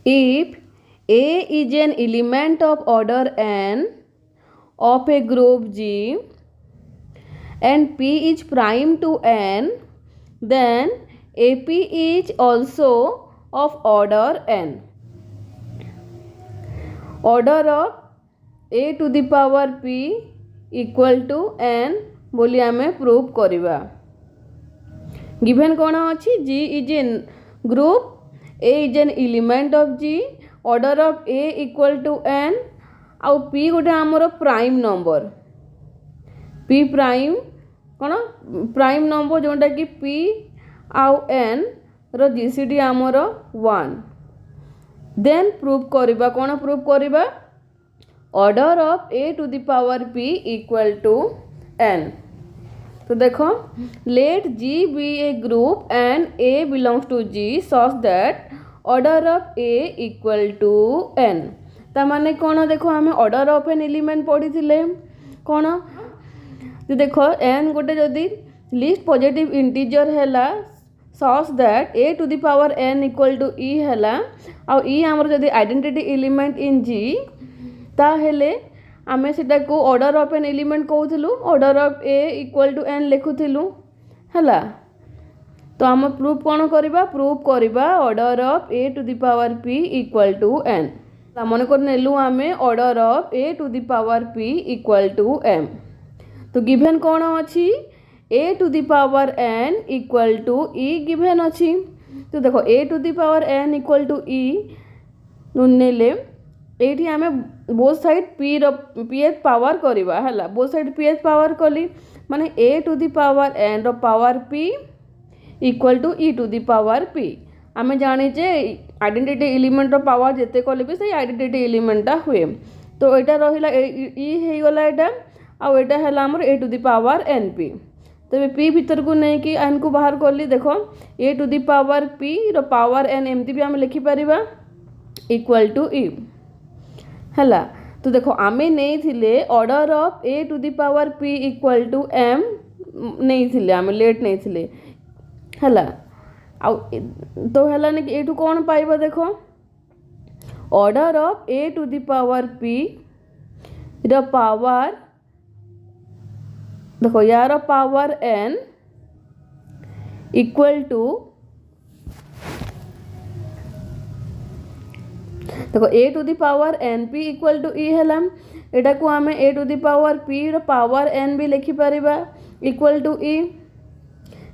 If A is an element of order n of a group G and P is prime to n, then AP is also of order n. Order of A to the power P equal to n बोली आमे prove करिबा। Given कौन अच्छी G is in group, A is an element of G, order of A equal to n, आउ P गोटे आमर prime number, P prime कौन prime number जोटा कि P आउ n रो GCD आमर 1। देन प्रूव करिबा कौन प्रूव करिबा order of A to the power P equal to n। तो देखो late G be a group and A belongs to G such that order of A equal to n। ता माने कौन देखो आमे ऑर्डर ऑफ एन एलिमेंट पढ़ी थिले कौन तो देखो n गोटे जदि लिस्ट पॉजिटिव इंटीजर हैला such that A to the power n equal to E हैला आउ E आमर जदि आइडेंटिटी एलिमेंट इन G ताहेले आमे सेटा को ऑर्डर ऑफ एन एलिमेंट कहूथिलु, order of A equal to n लिखुथिलु हैला। तो आम प्रूव कौन करिबा प्रूव करिबा order of A to the power P equal to n। मन कर नेलु आमे order of A to the power P equal to m। तो गिवन कौन अच्छी A to the power n equal to E given अच्छी। तो देखो A to the power n equal to E नेले एठी आमे बोथ साइड ph पावर करिबा हला, बोथ साइड ph पावर कली माने A to the power n रो power p equal to E to the power p। आमे जानी जे आइडेंटिटी एलिमेंट रो पावर जेते कले भी सही आइडेंटिटी एलिमेंटा हुए। तो एटा रहिला E हे गला एटा आ एटा हला हमर A to the power np। तो p भीतर को नहीं कि n को बाहर करली देखो A to the power p रो पावर n एमती भी आमे लिखि परिबा इक्वल टू E हला। तो देखो आमे नहीं थिले order of A to the power P equal to m नहीं थिले, आमे लेट नहीं थिले हला। आउ तो हला ने एठू कौन पाइबा देखो order of A to the power P रो पावर देखो यार पावर n इक्वल टू देखो A to the power np equal to E हैला। एटा को आमे A to the power P रो पावर n भी लिखि परिबा इक्वल टू E।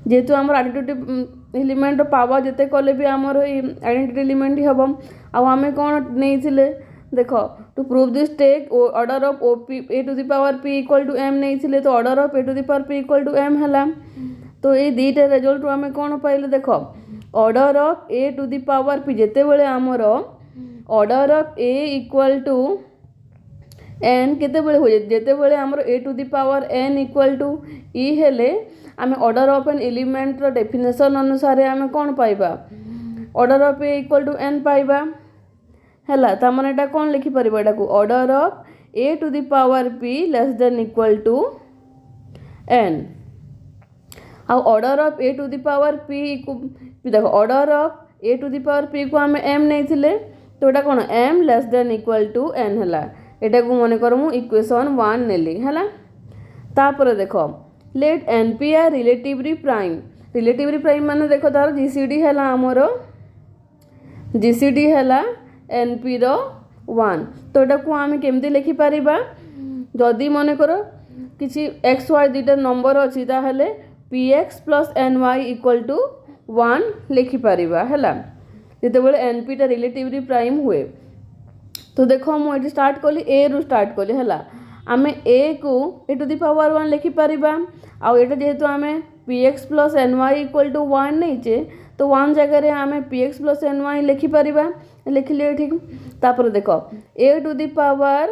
जेतु हमर आइडेंटिटी एलिमेंट रो पावर जते कले भी हमर आइडेंटिटी एलिमेंट ही हबम। आ आमे कोन नहीं थिले देखो to prove this take order of A to the power P equal to m नहीं थिले तो order of A to the power P equal to m हैला। तो ए दीटा रिजल्ट आमे कोन पाइले देखो order of A to the power P जेते बेले हमर order of A equal to n केते बेले हो जेते बेले हमर A to the power n equal to E हेले आमे ऑर्डर ऑफ एन एलिमेंट रो डेफिनेशन अनुसार आमे कोन पाइबा order of A equal to n पाइबा हैला। ता माने एटा कोन लिखि परिबा एटा को order of A to the power P less than equal to n। आ order of A to the power P को देखो order of A to the power P को आमे m नहीं थिले तो एटा कोन m less than equal to n हैला। एटा को मने करमु इक्वेशन 1 नेली हैला। तापर देखो let np are relatively prime माने देखो तार GCD हैला हमरो GCD हैला np रो 1। तो एटा को आमे केमती लिखि परिबा जदी मने करो किछि xy दीटा नंबर अछि ताहेले px plus ny equal to 1 लिखि परिबा हैला जेते बेले np टा रिलेटिवली प्राइम हुए। तो देखो मु एटी स्टार्ट कली A रु स्टार्ट कली हैला। आमे A को A to the power 1 लिखि परिबा आ एटा जेहेतु आमे px plus ny equal to 1 नहीं चे तो 1 जगह रे आमे px plus ny लिखि परिबा लिखिले ठीक। तापर देखो A to the power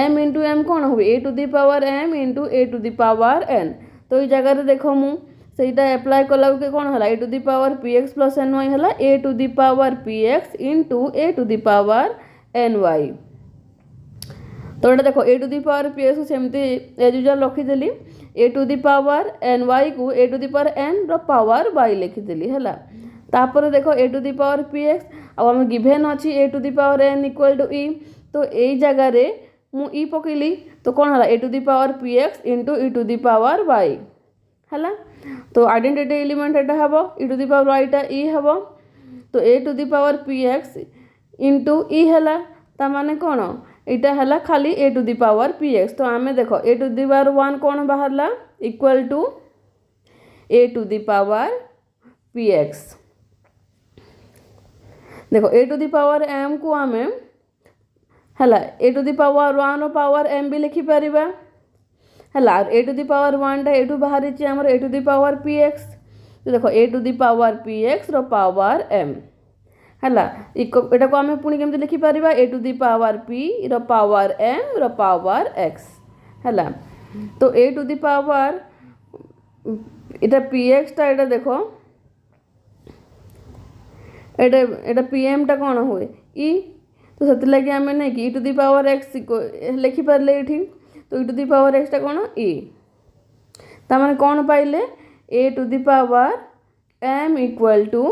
m into m कौन हुए A to the power m into A to the power n। तो ई जगह रे देखो मु सेटा अप्लाई कला के कौन हला A to the power px plus ny हला A to the power px into A to the power ny। तो एटा देखो A to the power px को सेमती एज यूजुअल रखी देली A to the power ny को A to the power n रो power y लिखी देली हला। तापर देख A to the power P X आम गिभेन अच्छी ए to the power N equal to ई तो यही जगार मु ई पकईली तो कौन है ए to the power P X into E to the power Y है तो आइडेंटिटी एलिमेंट एटा हम ई टू दी पावर वाईटा ई हम तो ए to the power P X into E है ताने कौन यहाँ है खाली A to the power P X तो आम देख A to the power one कौन बाहर equal to A to the power P X देखो ए टू दी पावर एम को आम है ए to the power one power M भी लिखिपर है ए टू दी पावर वन टा एठू बाहर आमर a to the power P X तो देखो ए to the power P X रो पावर एम है यहाँ को आम पुणी केमती लिखिपर ए टू दी पावर पी रो पावर एम रो पावर एक्स है तो ए टू दी पावर इटा पी एक्स टा इटा देखो एटा पी एम टा कौन हुए ई तो से लगे आम नहीं कि E to the power X लिखिपर ये तो ई टू दी पावर एक्स टा कौन ई ताने कौन पाइले ए to the power M equal to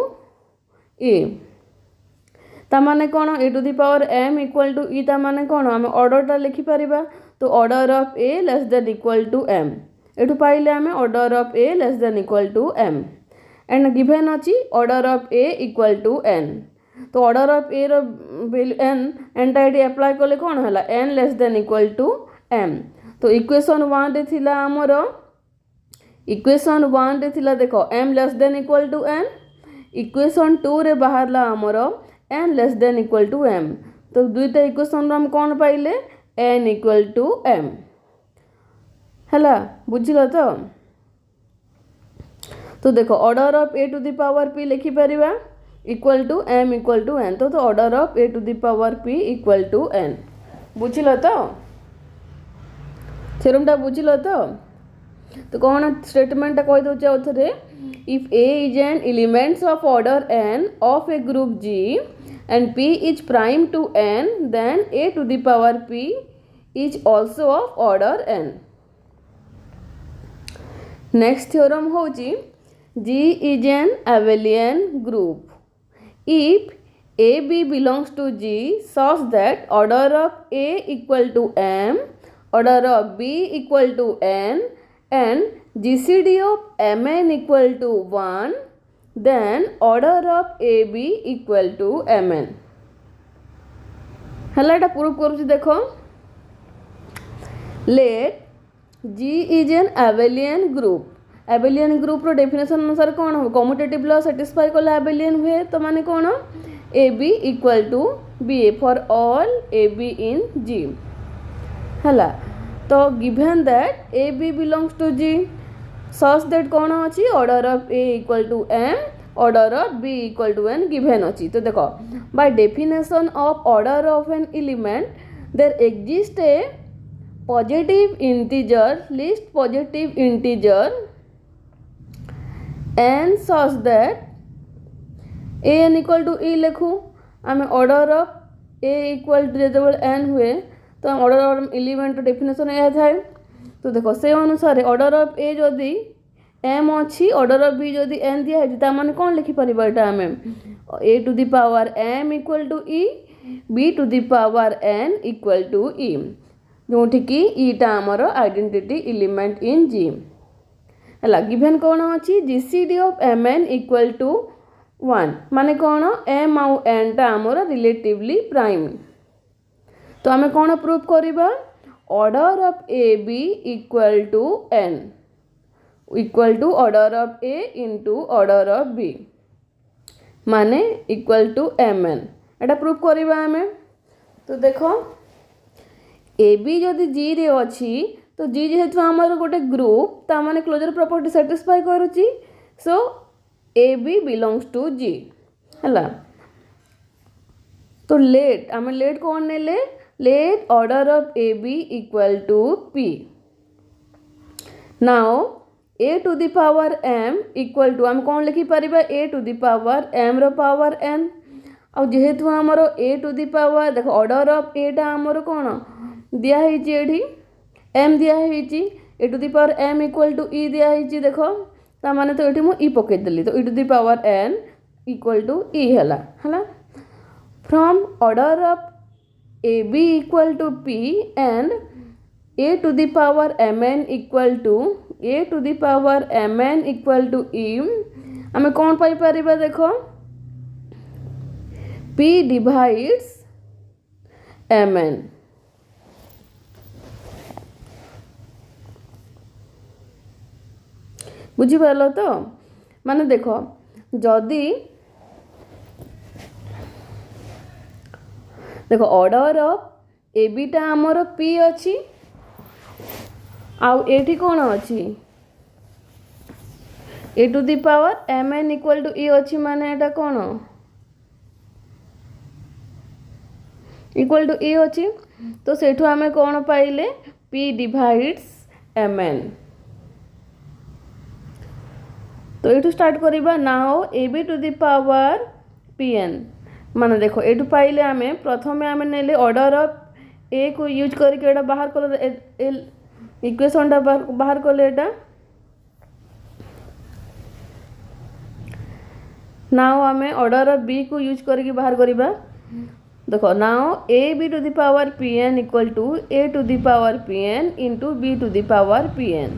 E ताने कौन ए to the power M equal to E ताने कौन आम ऑर्डरटा लिखिपर तो order of A less than equal to M एठू पाइले आम order of A less than equal to M and given अच्छी order of A equal to N तो ऑर्डर ऑफ ए वैल्यू एनटा ये अप्लाई कले कौन है n less than equal to m तो इक्वेशन वन रे थिला आमर इक्वेशन वन रे थिला देखो m less than equal to n equation two रे बाहर आमर n less than equal to m तो दुईटा इक्वेशन हम कौन पाइले एन इक्वल टू एम है बुझल तो देखो order of A to the power P लिखिपर equal to M equal to N तो order of A to the power P equal to N बुझल तो थ्योरमटा बुझल तो कौन स्टेटमेंट कही दौचे आउे if A is N elements of order N of A group G and P is prime to N then A to the power P is also of order N next theorem होची G is an abelian group if AB belongs to G such that order of A equal to M, order of B equal to N and GCD of Mn equal to 1 then order of AB equal to Mn है एटा proof करूँ देख let G is an abelian group abelian group रो definition अनुसार कौन हो commutative law satisfy कले abelian हुए तो माने कौन A B equal to B A for all A B in G है तो given that A B belongs to G such that कौन अच्छी order of A equal to M order of B equal to N given अच्छी तो देखो by definition of order of N element there exist a positive integer least positive integer n such that a n equal to e लिखू um order of A equal to जो n हुए तो order of element definition यह थाए तो देखो से अनुसार ऑर्डर ऑफ ए जदि एम अच्छी ऑर्डर ऑफ बी जदि एन दिखाई मैंने कौन लिखिपर यहाँ आम ए to the power M equal to E b to the power N equal to e जोठिकी ईटा आमर आइडेंटिटी एलिमेंट इन जी है गिभेन कौन अच्छी GCD of m n equal to 1 माने कौन एम आउ एन टा आमर रिलेटिवली प्राइम तो आम कौन प्रूफ करवा order of A B equal to n equal to order of A into order of B माने इक्वल टू एम एन एटा प्रूफ करवा आम तो देखो ए बी जदि जी रे अच्छी तो जी जेहेतु आमर गोटे ग्रुप ता माने क्लोजर प्रॉपर्टी सैटिस्फाई करुच्ची so a B belongs to G है तो लेट आम लेट कौन ने let order of A B equal to p now a to the power M equal to आम कौन लिखिपर ए टू दी पावर एम रो पावर एन आ जेहेतु आमर ए टू दी पावर देख ऑर्डर ऑफ एटा आमर कौन दिखाई एम दिखाई a to the power M equal to e दिखाई देख ताने तो ये मुझे ई पकईदेली तो ई to the power N equal to e है from order of A B equal to p and a to the power m n equal to A to the power m n equal to e आम कौन पाई परिबा देख p divides m n बुझिपार तो माने देख जदि देख ऑर्डर ऑफ ए बीटा आमर पी अच्छी आउ एठी कौन अच्छी ए to the power m n equal to e अच्छी माने एटा कौन इक्वल टू ई अच्छी तो सेठू आमे कौन पाइले पी डिवाइड्स एम एन तो ये स्टार्ट करिबा now A B to the power p n माने देखो ये पाइले आमे प्रथमे आमे नेले ऑर्डर ऑफ ए को यूज करके एटा बाहर कर इक्वेशन टा बाहर कले एटा नाउ आमे ऑर्डर ऑफ बी को यूज करके बाहर करिबा देखो now A B to the power p n equal to A to the power p n into B to the power p n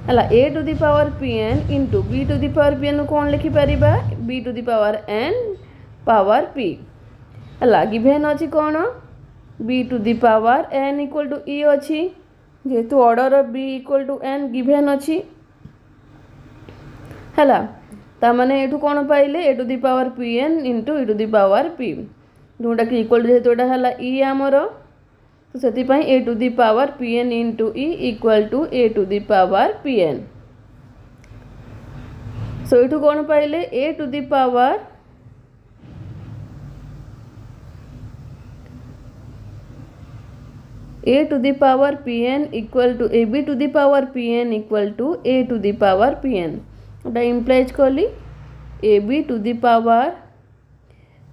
है ए to the power p n into B to the power p n कौन लिखिपर b to the power n power p है given अच्छी कौन b to the power N equal to e अच्छी जेहेतु order of B equal to n given अच्छी है ताने ये कौन पाइले ए to the power p n into E to the power p जोटा कि इक्वल जेहेतु यहाँ है ई आमर तो से a to the power p n into e equal to A to the power p n so ये कौन पाइले ए to the power a to the power p n equal to a B to the power p n equal to A to the power p n गोटा implies कली a B to the power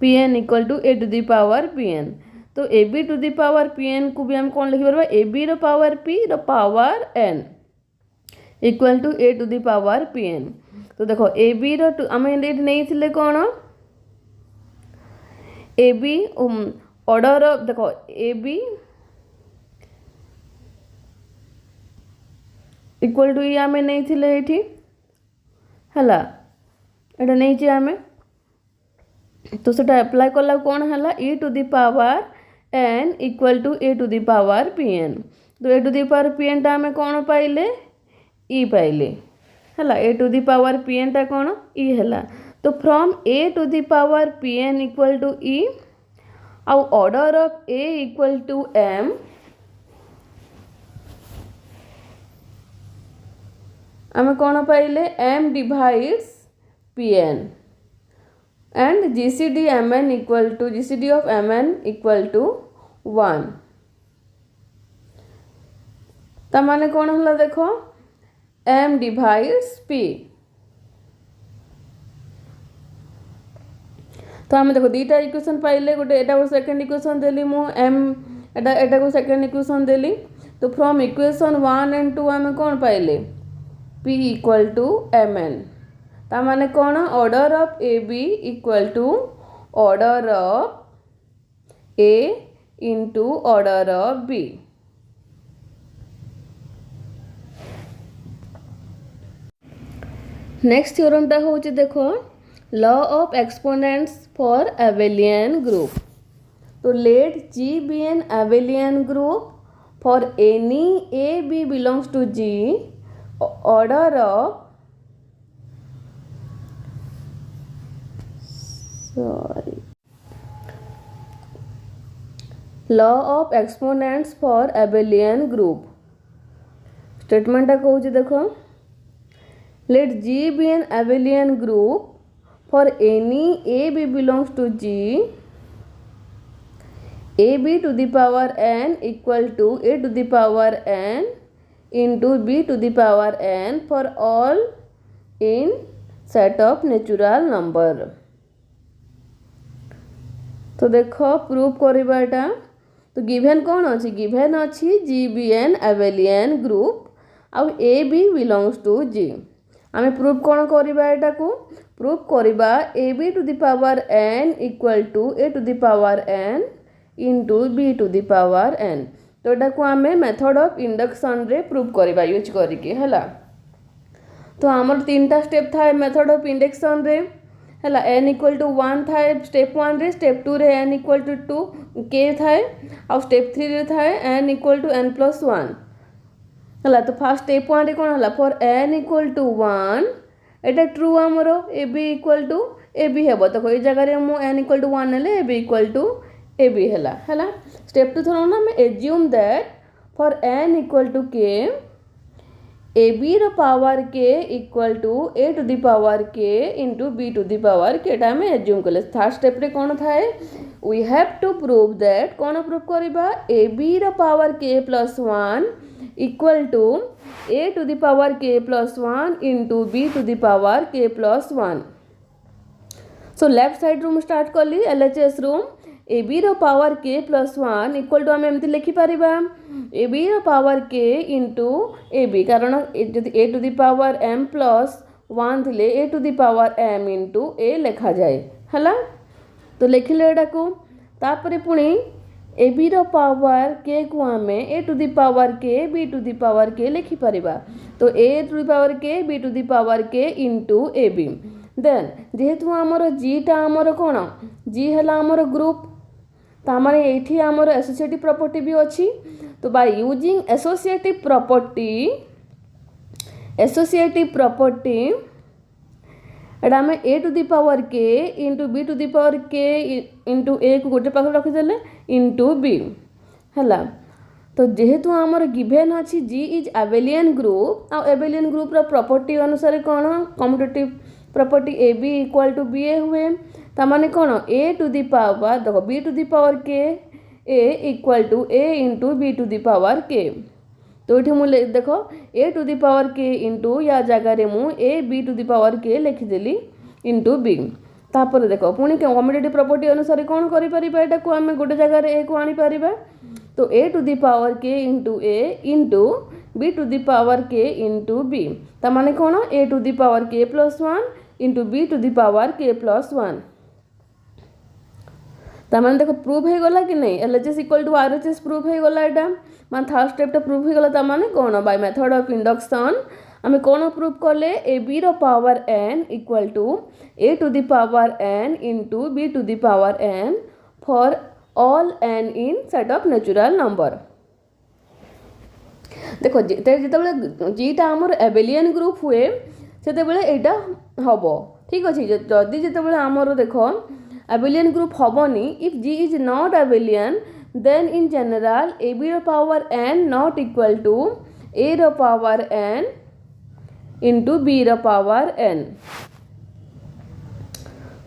p n equal to A to the power p n तो a B to the power p n को भी हम कौन लिखिपर a B रो power P रो power N equal to A to the power p n तो देखो ए बी रो आम नहीं कौन ए बी ऑर्डर ऑफ देखो ए बी इक्वल टू आम नहीं है नहीं आम तो सेटा अप्लाई कला कौन है e to the power N equal to A to the power p n तो ए to the power p n टा आम कौन पाइले ई पाइले है ए to the power p n टा कौन ई है तो from a to the power p n equal to e आउ order of A equal to m आम कौन पाइले m divides p n and GCD mn equal to GCD of mn equal to 1 तमाने कौन हला देखो m divides p तो आम देखो दीटा इक्वेशन पाइले गोटे एटा को सेकंड इक्वेशन देली मु m एटा को सेकंड इक्वेशन देली तो फ्रॉम इक्वेशन 1 एंड 2 आम कौन पाइले p इक्वल टू mn तामाने कौन order of A B equal to order of A into order of b next theorem टा होची देखो law of exponents for abelian group तो let G be an abelian group for any a B belongs to G order of law of exponents for abelian group statement कहूँ देखो let G be an abelian group for any a B belongs to G A B to the power N equal to A to the power n into B to the power n for all in set of natural number तो देखो proof करवाटा तो given कौन अच्छी given अच्छी G be an abelian group आउ A B belongs to G आम proof कौन करवा एटा को प्रूफ करवा A B to the power N equal to A to the power n into B to the power n. तो यहाँ को आम मेथड ऑफ इंडक्शन रे प्रूफ करवा यूज करके है। तो आमर 3टा स्टेप थाए मेथड ऑफ इंडक्शन रे है। एन इक्वल टू 1 थाए स्टेप 1 रे, स्टेप 2 रे एन इक्वल टू 2 के थाए, आ स्टेप 3 रे थाए n equal to n plus 1 है। तो फास्ट स्टेप 1 रे कौन है फॉर एन इक्वल टू 1 एटा ट्रू आमर A B equal to a b हे। तो ये जगह मु एन इक्वल टू 1 हेले A B equal to a b है। स्टेप 2 थोड़ा ना मैं assume that for n equal to k a B रो power k equal to A to the power k into B to the power k आम assume कले। Third step रे कौन थाए we have to prove that कौन prove करवा A B रो power k plus 1 equal to A to the power k plus 1 into B to the power k plus 1। So left side रू start कली LHS रूम a B रो power k plus 1 equal to आम एमती लिखिपर a B रो power k into a b कारण a to the power m plus 1 थे a to the power m into ए लिखा जाए है। तो लिखिले एटा को तापर पुणी ए बी रो पावर के को आम ए टू द पावर के बी टू द पावर के लिखिपर। तो ए टू द पावर के B to the power k into a B then जेहेतु आमर जीटा आमर कौन जी है आमर ग्रुप तामाने एठी आमर एसोसिएटिव प्रॉपर्टी भी अच्छी। तो बाय यूजिंग एसोसिएटिव प्रॉपर्टी एटा आम ए to the power k into B to the power k into A को गोटे पाख रखीदे इंटू बी है। तो जेहेतु आमर गिभेन अच्छी जी इज एबेलियन ग्रुप आ एबेलियन ग्रुप रो प्रॉपर्टी अनुसार कौन commutative property a B equal to B a हुए तामाने कौन ए टू दी पावर देखो b to the power k a equal to a into B to the power k. तो ये देखो ए to the power k into या जगार मु a B to the power k लिखिदेली इंटू बी। तापर देखो पुणी कम्यूटेटिव प्रॉपर्टी अनुसार कौन कर आम गोटे जगार ए को आनीपर। तो ए to the power k into A into B to the power k into B तामाने कौन ए to the power k plus 1 into B to the power k plus 1। तामाने देखो प्रूफ हो गला कि नहीं LHS equal to RHS proof हो गला एटा मान थर्ड स्टेप प्रूफ हो गला। तामाने कौन बाय मेथड ऑफ इंडक्शन आम कौन प्रूफ कले ए बी रो power N equal to A to the power n into B to the power n for all n in set of natural number. देखो जिते zeta आमर Abelian group हुए से यहाँ हम ठीक अच्छे जदि जिते आमर देख एबेलियन ग्रुप हेनी if G is not abelian then in general A B रो power n not equal to A रो पावर एन इंटू बी रो पावर एन।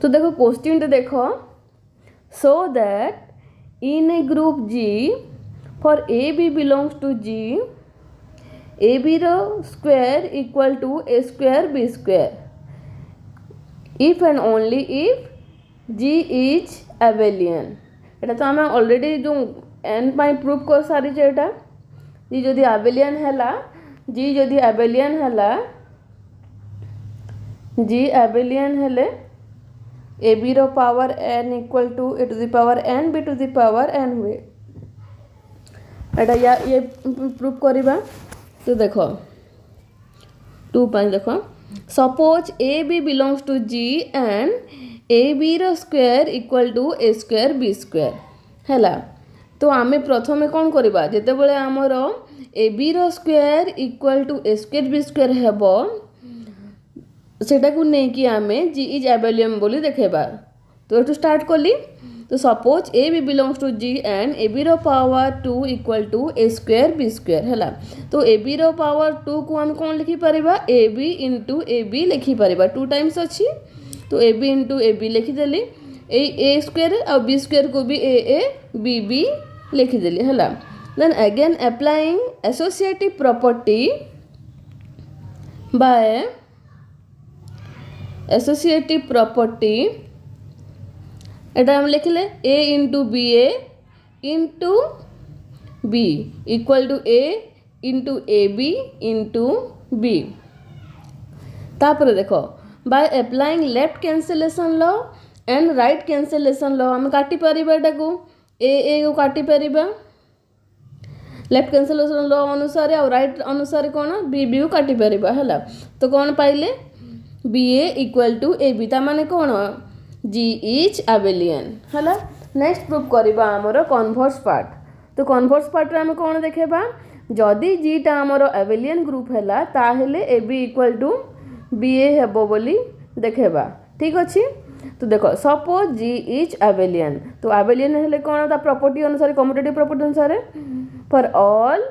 तो देखो क्वेश्चन देखो so that in a group G for AB belongs to G AB रो square equal to A square B square if and only if G is abelian। एटा तो आम already जो n पाई proof कर सारी एटा जी जदि abelian हैला G जदि abelian हैला G abelian हेले ए बी रो power N equal to A to the power n B to the power n हुए एटा ये प्रूफ करवा। तो देखो 2 देखो suppose A B belongs to G and A B रो square equal to A square B square है। तो आम प्रथम कौन करवा जिते बड़े आमर ए बी रो square equal to A square B square हेबो सेटा को नहीं कि आम जी इज एबेलियन बोली देखेबा। तो ये स्टार्ट कली तो suppose A B belongs to G and A B रो power 2 equal to A square B square है। तो ए बी रो पावर 2 को हम कौन लिखिपर a b into a b लिखिपर 2 टाइम्स अच्छी। तो a b into a b लिखिदेली ए स्क्वायर आ बी स्क्वायर को भी ए बी बी लिखिदेली है। Then again applying associative property by associative property एटा हम लिखले a into B a into b equal to a into a b into b. तापर देखो by applying left cancellation law and right cancellation law आम काटी परिबा एटाकू ए को काटी परिबा left cancellation law अनुसार और राइट अनुसार कौन बी को काटी परिबा हैला। तो कौन पाइले B a equal to a b तामाने कौन जी इज एबेलियन हैला। नेक्स्ट प्रूफ करबा हमर कन्वर्स पार्ट। तो कन्वर्स पार्ट रे हम कौन देखेबा जदि जीटा हमर एबेलियन ग्रुप हैला ताहेले a B equal to B a हेबो बोली देखेबा। ठीक अछि। तो देखो सपोज जी इज एबेलियन तो एबेलियन हेले कौन ता प्रॉपर्टी अनुसार कम्यूटेटिव प्रॉपर्टी अनुसार for all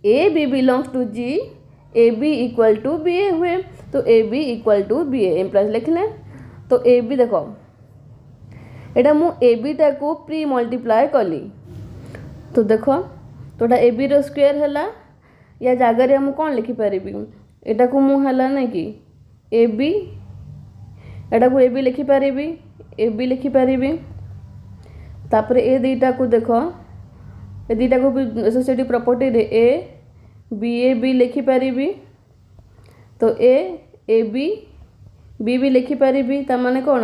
A B belongs to G A B equal to B a हुए। तो a B equal to B a implies लिखले। तो ए बी देखो एटा मु ए बी टाकू प्री मल्टीप्लाई कली। तो देखो तोटा ए बी रो स्क्वायर हैला या जगह रे मु कौन लिखि परिबी एटा को मु हैला नै कि ए बी एटा को ए बी लिखि परिबी ए बी लिखि परिबी तापर ए दुईटा को देखो ए दुईटा को एसोसिएटिव प्रॉपर्टी रे ए बी लिखि परिबी। तो ए बी भी लिखि परिबी ता माने कौन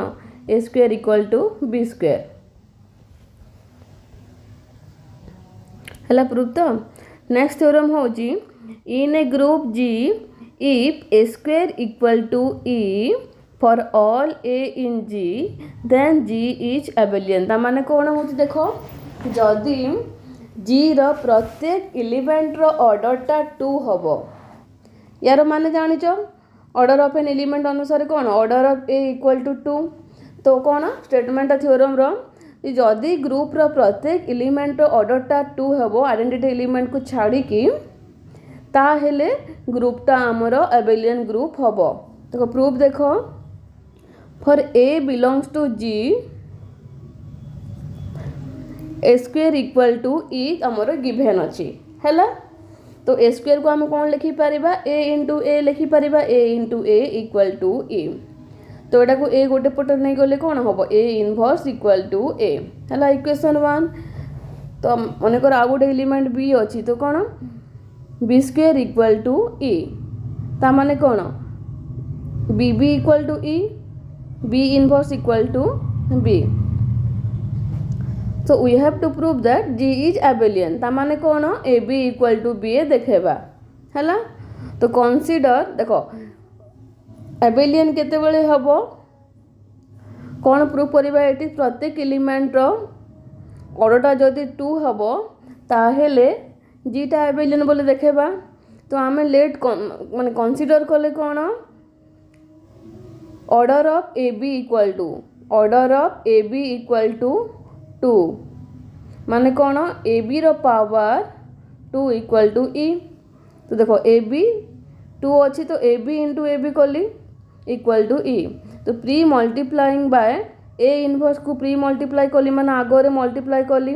a square equal to b square हैला प्रूफ। तो नेक्स्ट थ्योरम होची in a group G if a square equal to e for all a in G then G is abelian ता माने कौन होची देखो जदि जी रो प्रत्येक एलिमेंट रो ऑर्डर टा 2 हबो यार माने जानिच ऑर्डर ऑफ एन एलिमेंट अनुसार कौन order of A equal to 2। तो कौन स्टेटमेंट थ्योरम रो जदि ग्रुप रो प्रत्येक एलिमेंट रो ऑर्डर टा 2 हबो आइडेंटिटी एलिमेंट को छाड़ी की ता हेले ग्रुप टा हमरो एबेलियन ग्रुप हबो। देखो प्रूफ देखो for a belongs to G a square equal to e हमरो गिवन अछि हैला। तो ए स्क्वायर को हम कौन लिखि परिबा ए इंटू ए लिखि परिबा ए इंटू ए इक्वल टू ए। तो एटा को ए गोटे पट नहीं गले कौन हम ए इनवर्स इक्वल टू ए हैला इक्वेशन 1। तो मन कर आ गोटे एलिमेंट बी अच्छी तो कौन B square equal to E ता माने कौन B B equal to E B inverse equal to B. So we have to prove that G is abelian ता माने कौन A B equal to B a देखेबा हैला। तो कंसीडर देखो एबेलियन केते बेले हबो कौन प्रूफ करबा एटी प्रत्येक एलिमेंट रो ऑर्डरटा जदि 2 हबो ताहेले जीटा एबेलियन बोले देखेबा। तो आमे लेट माने कंसीडर कले कौन order of A B equal to order of A B equal to 2 माने कौन ए बी रो पावर 2 इक्वल टू ई। तो देखो ए बी 2 अच्छी तो a b into a b कली इक्वल टू ई। तो pre multiplying by a inverse को प्री मल्टीप्लाई कली माने आगरे मल्टीप्लाई कली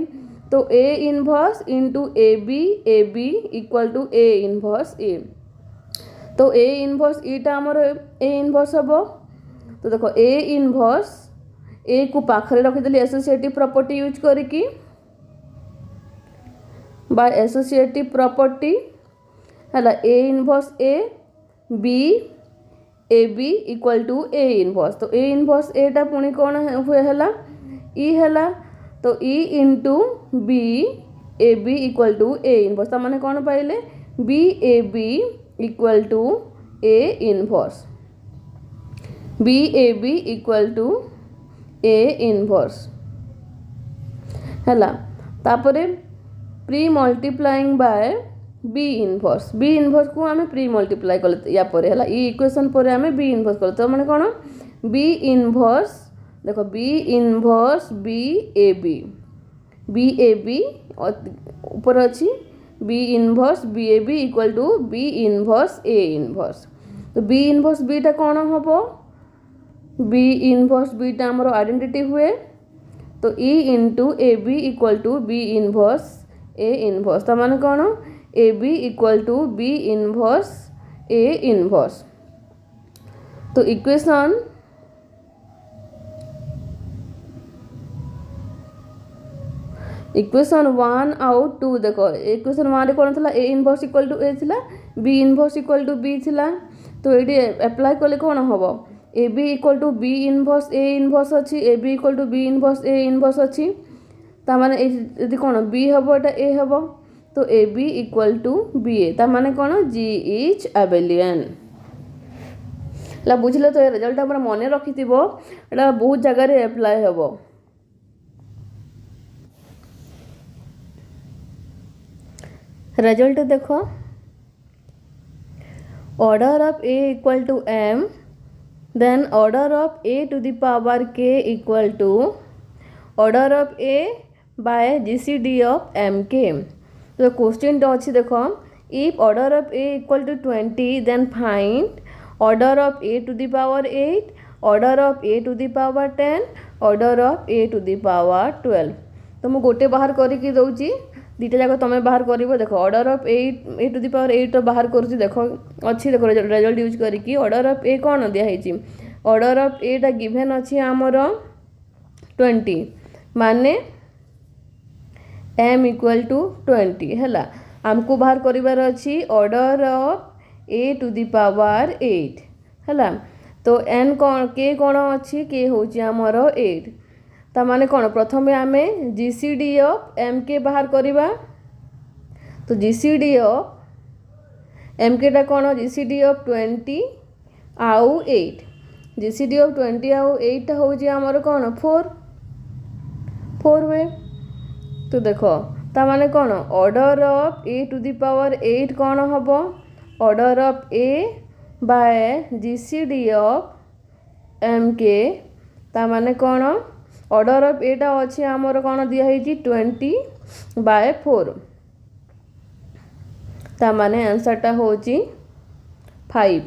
तो ए inverse into a B equal to A inverse a. तो ए इनवर्स ईटा हमर ए इनवर्स हबो। तो देखो ए इनवर्स ए को पाखरे रखिदेली एसोसिएटिव प्रॉपर्टी यूज करिकी बाय एसोसिएटिव प्रॉपर्टी हैला A inverse A B equal to A inverse. तो ए इनवर्स एटा पुणी कौन हुए हैला ई हैला। तो ई into B A B equal to A inverse ता माने कौन पाइले B A B equal to A inverse B A B equal to A inverse हैला। तापरे pre multiplying by B inverse को आमे प्री मल्टीप्लाई कले या परे हैला ई इक्वेशन परे आमे बी इनवर्स कले तो माने कोन बी इनवर्स देखो B inverse B A B ऊपर अछि B inverse B A B equal to B inverse A inverse. तो बी इनवर्स बी टा कोन हबो बी इनवर्स बी टा हमरो आइडेंटिटी हुए। तो ई into a B equal to B inverse A inverse ता माने कोन a B equal to B inverse A inverse. तो इक्वेशन इक्वेशन 1 आउट 2 देखो इक्वेशन 1 रे कोन थला a inverse equal to a थिला b inverse equal to b थिला। तो ये एप्लाय कले कौन हम a B equal to B inverse A inverse अच्छी a B equal to B inverse A inverse अच्छी ताने यदि कौन बी हम एटा ए हम तो a B equal to B a ताने कौन जी इज अबेलियन ला बुझले तो रिजल्ट हमरा मन रखिथिबो एटा बहुत जगह रे अप्लाई हेबो रिजल्ट देखो order of A equal to m then order of a to the power k equal to order of a by gcd of mk तो क्वेश्चन तो अच्छी देखो if order of a equal to 20 then find order of a to the power 8 order of a to the power 10 order of a to the power 12 तो मु गोटे बाहर करके दउची दीटा जाक तुम बाहर कर देख order of A to the power 8 बाहर कर देख अच्छी देख रिजल्ट यूज करके ऑर्डर ऑफ ए कौन दिखाई ऑर्डर ऑफ एटा गिवेन अच्छी आमर 20 माने m इक्वल टू 20 है आमको बाहर कर अच्छी order of A to the power 8 है तो n कौन के कौन अच्छी के हूँ आमर 8 ताने कौन प्रथम आम जीसीडी ऑफ एम के बाहर करवा तो जीसीडी ऑफ एम के टा कौन जीसीडी ऑफ 20 आउ 8 जीसीडी ऑफ 20 आउ 8 हूँ आमर कौन 4 वे तो देख ताने कौन order of A to the power 8 कौन हम order of A by GCD of m k ताने कौन ऑर्डर ऑफ एटा अच्छे आमर कौन दिखाई 20/4 ताने आंसरटा हूँ 5